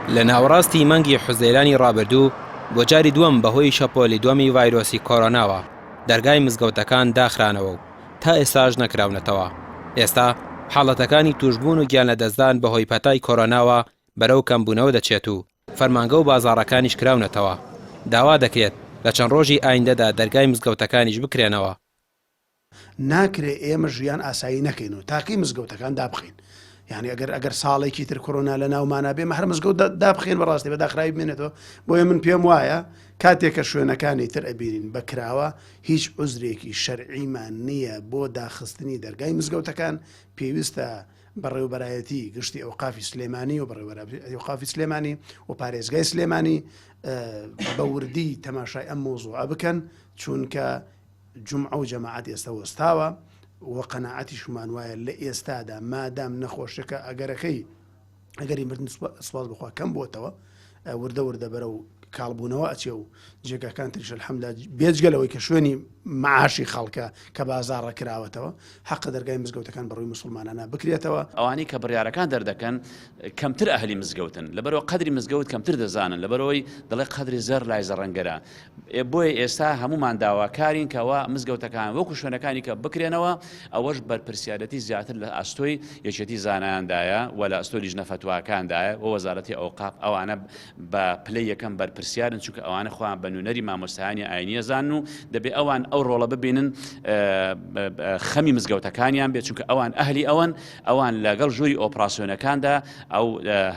لە ناوەڕاستی مانگی حوزەیرانی ڕابردوو بۆ جاری دووەم بەهۆی شەپۆلی دووەمی ڤایرۆسی کۆرۆناوە دەرگای مزگەوتەکان داخرانەوە و تا ئێستاش نەکراونەتەوە. ئێستا حاڵەتەکانی توشبوون و گیان لە دەستدان بەهۆی پەتای کۆرۆناوە بەرەو کەمبوونەوە دەچێت و فەرمانگە و بازاڕەکانیش کراونەتەوە. داوا دەکرێت لە چەند ڕۆژی ئایندەدا دەرگای مزگەوتەکانیش بکرێنەوە. ناکرێ ئێمە ژیان ئاسایی نەکەین و تاقی مزگەوتەکان دابخین. یعنی ئەگەر ساڵێکی تر کۆرۆنا لە ناومانە بێ هەر مزگەوت دابخێن بەڕاستی بە داخراوی بمێنێتەوە. بۆیە من پێم وایە کاتێکە شوێنەکانی تر ئەبیرین بەکراوە هیچ عوزرێکی شەرعیمان نییە بۆ داخستنی دەرگای مزگەوتەکان. پێویستە بەڕێوەبەرایەتی گشتی ئەوقافی سلێمانی و بەڕێوەبەرایەتی ئەوقافی سلێمانی و پارێزگای سلێمانی بە وردی تەماشای ئەم مۆزوعە بکەن، چونکە جومعە و جەماعەت ئێستا وەستاوە و قەناعەتی شمان وایە لە ئێستادا مادام نەخۆشەکە ئەگەری مردن سوپاس بخوا کەم بۆتەوە وردە وردە بەرە و کاڵبوونەوە ئەچێ و جێگەکان تریش الحەمدلله بێجگەلەوەی کە شوێنی معاشی خەڵکە کە بازاڕە کراوەتەوە حەقە دەرگای مزگەوتەکان بەڕووی مسلمانانە بکرێتەوە. ئەوانەی کە بڕیارەکان دەردەکەن کەمتر ئەهلی مزگەوتن، لەبەرەوە قەدری مزگەوت کەمتر دەزانن، لەبەرەوەی دەڵێ قەدری زەر لای زەڕەنگەرە. بۆیە ئێستا هەمومان داواکارین کەەوە مزگەوتەکان وەکو شوێنەکانی کە بکرێنەوە، ئەوەش بەرپرسیارەتی زیاتر لە ئاستۆی یەکێتی زانایاندایە و لە ئاستۆی لیژنە فتواکاندایە و وەزارەتی ئەوقاف. ئەوانە بە پلەی یەکەم بەرپرسیارن، چونکە ئەوانە خۆیان بە نوێنەری مامۆستایانی ئاینیە زان و دەبێت ئەوان ئەو ڕۆڵە ببینن خەمی مزگەوتەکانیان بێت، چونکە ئەوان ئەهلی ئەوان لەگەڵ ژووری ئۆپراسیۆنەکاندا ئەو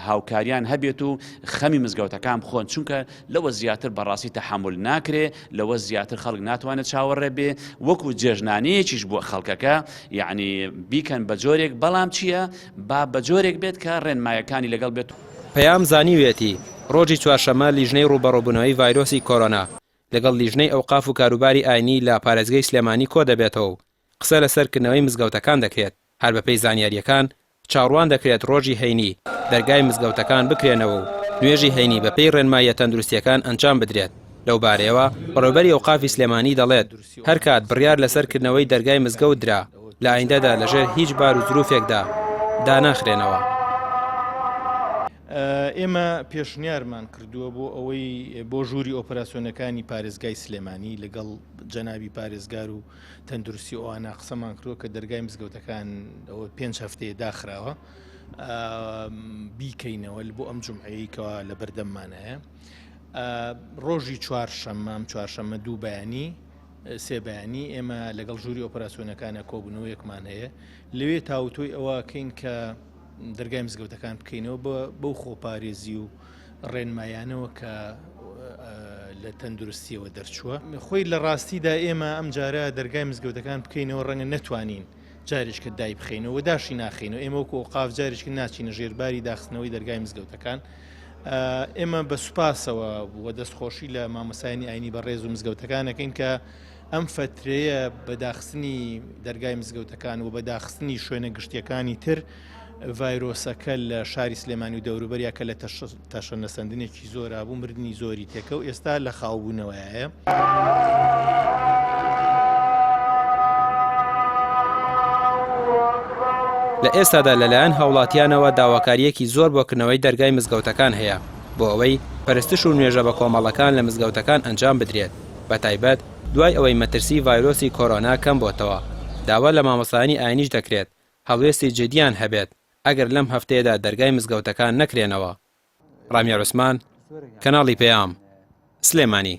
هاوکاریان هەبێت و خەمی مزگەوتەکان بخۆن، چونکە لەوە زیاتر بەڕاستی تەحمل ناکرێ، لەوە زیاتر خەڵک ناتوانێت چاوەڕێ بێ وەکو جێژنانەیەکیش بۆ خەڵکەکە، یعنی بیکەن بە جۆرێک، بەڵام چییە با بە جۆرێک بێت کە ڕێنمایەکانی لەگەڵ بێت. پەیام زانیوێتی ڕۆژی چوارشەممە لیژنەی ڕوبەڕۆبوونەوەی ڤایرۆسی کۆرۆنا لەگەڵ لیژنەی ئەوقاف و کاروباری ئاینی لە پارێزگای سلێمانی کۆ دەبێتەوە و قسە لەسەرکردنەوەی مزگەوتەکان دەکرێت. هەر بەپێی زانیاریەکان چاڕوان دەکرێت ڕۆژی هەینی دەرگای مزگەوتەکان بکرێنەوە و نوێژی هەینی بەپێی ڕێنمایە تەندروستیەکان ئەنجام بدرێت. لەو بارەیەوە بەڕێوەبەری ئەوقافی سلێمانی دەڵێت هەر کات بڕیار لەسەرکردنەوەی دەرگای مزگەوت درا لە ئایندەدا لەژێر هیچ بار و زروفێکدا داناخرێنەوە. ئێمە پێشنیارمان کردووە بۆ ئەوەی بۆ ژووری ئۆپەراسیۆنەکانی پارێزگای سلێمانی لەگەڵ جەنابی پارێزگار و تەندروستی ئەوانە قسەمان کردووە کە دەرگای مزگەوتەکان 5 هەفتەیە داخراوە بیکەینەوە بۆ ئەم جومعەیەکەوە لە بەردەممانەیە. ڕۆژی چوارشەممە 2 بەیانی 3 بەیانی ئێمە لەگەڵ ژووری ئۆپەراسیۆنەکانە کۆبوونەوەیەکمان هەیە، لەوێ تاوتۆی ئەوەکەین کە دەرگای مزگەوتەکان بکەینەوە بەو خۆپارێزی و ڕێنمایانەوە کە لە تەندروستیەوە دەرچووە. خۆی لە ڕاستیدا ئێمە ئەم جارە دەرگای مزگەوتەکان بکەینەوە ڕەنگە نەتوانین جارێککە دای بخینەوە داشی ناخینەوە. ئێمە وەکو ئەوقاف جارێککە ناچینە ژێرباری داخستنەوەی دەرگای مزگەوتەکان. ئێمە بە سوپاسەوە وە دەستخۆشی لە مامۆسایانی ئاینی بەڕێز و مزگەوتەکانەکەین کە ئەم فترەیە بەداخستنی دەرگای مزگەوتەکان و بەداخستنی شوێنە گشتیەکانی تر ڤایرۆسەکە لە شاری سلێمانی و دەوروبەریە کە لە تەشەنەسەندنێکی زۆرا بوو مردنی زۆری تێکە و ئێستا لە خاوبوونەوەیە. لە ئێستادا لەلایەن هاوڵاتیانەوە داواکاریەکی زۆر بۆکردنەوەی دەرگای مزگەوتەکان هەیە بۆ ئەوەی پەرستش و نوێژە بە کۆمەڵەکان لە مزگەوتەکان ئەنجام بدرێت، بە تایبەت دوای ئەوەی مەترسی ڤایرۆسی کۆرۆنا کەم بۆتەوە. داوا لە مامۆستایانی ئاینیش دەکرێت هەڵوێستی جدیان هەبێت ئەگەر لەم هەفتەیەدا دەرگای مزگەوتەکان نەکرێنەوە. ڕامیا عوسمان، کەناڵی پەیام، سلێمانی.